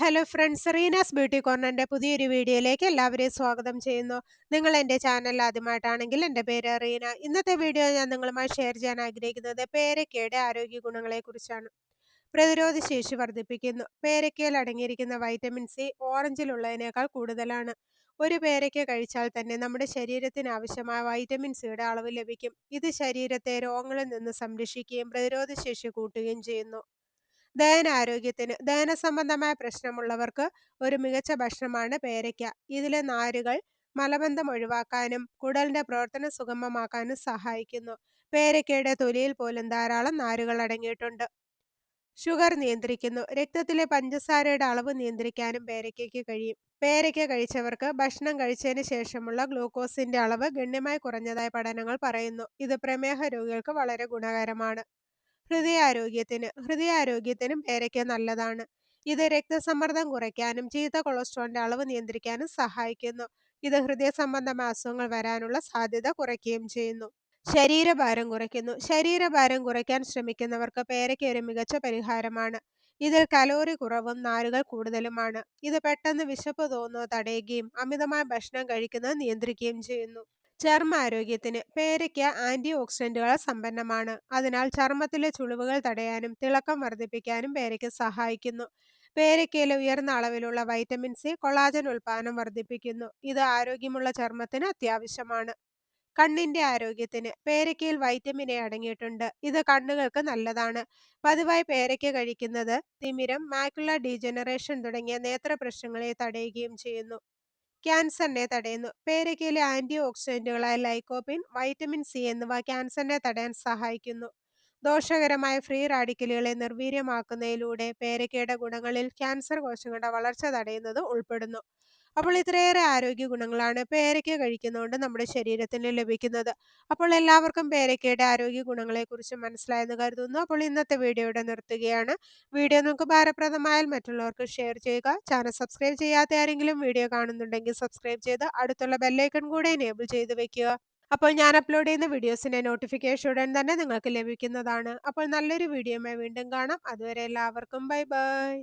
Hello friends, Reena's beauty കോർണറിന്റെ പുതിയൊരു വീഡിയോയിലേക്ക് എല്ലാവരെയും സ്വാഗതം ചെയ്യുന്നു. നിങ്ങൾ എൻ്റെ ചാനൽ ആദ്യമായിട്ടാണെങ്കിൽ എൻ്റെ പേര് റീന. ഇന്നത്തെ വീഡിയോ ഞാൻ നിങ്ങളുമായി ഷെയർ ചെയ്യാൻ ആഗ്രഹിക്കുന്നത് പേരയ്ക്കയുടെ ആരോഗ്യ ഗുണങ്ങളെക്കുറിച്ചാണ്. പ്രതിരോധ ശേഷി വർദ്ധിപ്പിക്കുന്നു. പേരയ്ക്കയിൽ അടങ്ങിയിരിക്കുന്ന വൈറ്റമിൻ സി ഓറഞ്ചിലുള്ളതിനേക്കാൾ കൂടുതലാണ്. ഒരു പേരയ്ക്ക കഴിച്ചാൽ തന്നെ നമ്മുടെ ശരീരത്തിന് ആവശ്യമായ വൈറ്റമിൻ സിയുടെ അളവ് ലഭിക്കും. ഇത് ശരീരത്തെ രോഗങ്ങളിൽ നിന്ന് സംരക്ഷിക്കുകയും പ്രതിരോധ ശേഷി കൂട്ടുകയും ചെയ്യുന്നു. ദഹന സംബന്ധമായ പ്രശ്നമുള്ളവർക്ക് ഒരു മികച്ച ഭക്ഷണമാണ് പേരയ്ക്ക. ഇതിലെ നാരുകൾ മലബന്ധം ഒഴിവാക്കാനും കുടലിന്റെ പ്രവർത്തനം സുഗമമാക്കാനും സഹായിക്കുന്നു. പേരയ്ക്കയുടെ തൊലിയിൽ പോലും ധാരാളം നാരുകൾ അടങ്ങിയിട്ടുണ്ട്. ഷുഗർ നിയന്ത്രിക്കുന്നു. രക്തത്തിലെ പഞ്ചസാരയുടെ അളവ് നിയന്ത്രിക്കാനും പേരയ്ക്കയ്ക്ക് കഴിയും. പേരയ്ക്ക കഴിച്ചവർക്ക് ഭക്ഷണം കഴിച്ചതിന് ശേഷമുള്ള ഗ്ലൂക്കോസിന്റെ അളവ് ഗണ്യമായി കുറഞ്ഞതായി പഠനങ്ങൾ പറയുന്നു. ഇത് പ്രമേഹ രോഗികൾക്ക് വളരെ ഗുണകരമാണ്. ഹൃദയാരോഗ്യത്തിനും പേരയ്ക്ക നല്ലതാണ്. ഇത് രക്തസമ്മർദ്ദം കുറയ്ക്കാനും ചീത്ത കൊളസ്ട്രോളിന്റെ അളവ് നിയന്ത്രിക്കാനും സഹായിക്കുന്നു. ഇത് ഹൃദയ സംബന്ധമായ അസുഖങ്ങൾ വരാനുള്ള സാധ്യത കുറയ്ക്കുകയും ചെയ്യുന്നു. ശരീരഭാരം കുറയ്ക്കാൻ ശ്രമിക്കുന്നവർക്ക് പേരയ്ക്ക ഒരു മികച്ച പരിഹാരമാണ്. ഇതിൽ കലോറി കുറവും നാരുകൾ കൂടുതലുമാണ്. ഇത് പെട്ടെന്ന് വിശപ്പ് തോന്നുന്നത് തടയുകയും അമിതമായ ഭക്ഷണം കഴിക്കുന്നത് നിയന്ത്രിക്കുകയും ചെയ്യുന്നു. ചർമ്മാരോഗ്യത്തിന് പേരയ്ക്ക ആന്റി ഓക്സിഡന്റുകളാൽ സമ്പന്നമാണ്. അതിനാൽ ചർമ്മത്തിലെ ചുളിവുകൾ തടയാനും തിളക്കം വർദ്ധിപ്പിക്കാനും പേരയ്ക്ക സഹായിക്കുന്നു. പേരയ്ക്കയിലെ ഉയർന്ന അളവിലുള്ള വൈറ്റമിൻ സി കൊളാജൻ ഉൽപാദനം വർദ്ധിപ്പിക്കുന്നു. ഇത് ആരോഗ്യമുള്ള ചർമ്മത്തിന് അത്യാവശ്യമാണ്. കണ്ണിന്റെ ആരോഗ്യത്തിന് പേരയ്ക്കയിൽ വൈറ്റമിൻ എ അടങ്ങിയിട്ടുണ്ട്. ഇത് കണ്ണുകൾക്ക് നല്ലതാണ്. പതിവായി പേരയ്ക്ക കഴിക്കുന്നത് തിമിരം, മാക്യുലർ ഡീജനറേഷൻ തുടങ്ങിയ നേത്ര പ്രശ്നങ്ങളെ തടയുകയും ചെയ്യുന്നു. ക്യാൻസറിനെ തടയുന്നു. പേരയ്ക്കയിലെ ആന്റി ഓക്സിഡന്റുകളായ ലൈക്കോപ്പിൻ, വൈറ്റമിൻ സി എന്നിവ ക്യാൻസറിനെ തടയാൻ സഹായിക്കുന്നു. ദോഷകരമായ ഫ്രീ റാഡിക്കലുകളെ നിർവീര്യമാക്കുന്നതിലൂടെ പേരയ്ക്കയുടെ ഗുണങ്ങളിൽ ക്യാൻസർ കോശങ്ങളുടെ വളർച്ച തടയുന്നത് ഉൾപ്പെടുന്നു. അപ്പോൾ ഇത്രയേറെ ആരോഗ്യ ഗുണങ്ങളാണ് പേരയ്ക്ക കഴിക്കുന്നതുകൊണ്ട് നമ്മുടെ ശരീരത്തിന് ലഭിക്കുന്നത്. അപ്പോൾ എല്ലാവർക്കും പേരയ്ക്കയുടെ ആരോഗ്യ ഗുണങ്ങളെക്കുറിച്ച് മനസ്സിലായെന്ന് കരുതുന്നു. അപ്പോൾ ഇന്നത്തെ വീഡിയോ ഇവിടെ നിർത്തുകയാണ്. വീഡിയോ നിങ്ങൾക്ക് ഉപകാരപ്രദമായാൽ മറ്റുള്ളവർക്ക് ഷെയർ ചെയ്യുക. ചാനൽ സബ്സ്ക്രൈബ് ചെയ്യാത്ത ആരെങ്കിലും വീഡിയോ കാണുന്നുണ്ടെങ്കിൽ സബ്സ്ക്രൈബ് ചെയ്ത് അടുത്തുള്ള ബെല്ലൈക്കൺ കൂടെ എനേബിൾ ചെയ്ത് വെക്കുക. അപ്പോൾ ഞാൻ അപ്ലോഡ് ചെയ്യുന്ന വീഡിയോസിന്റെ നോട്ടിഫിക്കേഷൻ ഉടൻ തന്നെ നിങ്ങൾക്ക് ലഭിക്കുന്നതാണ്. അപ്പോൾ നല്ലൊരു വീഡിയോയുമായി വീണ്ടും കാണാം. അതുവരെ എല്ലാവർക്കും ബൈ ബൈ.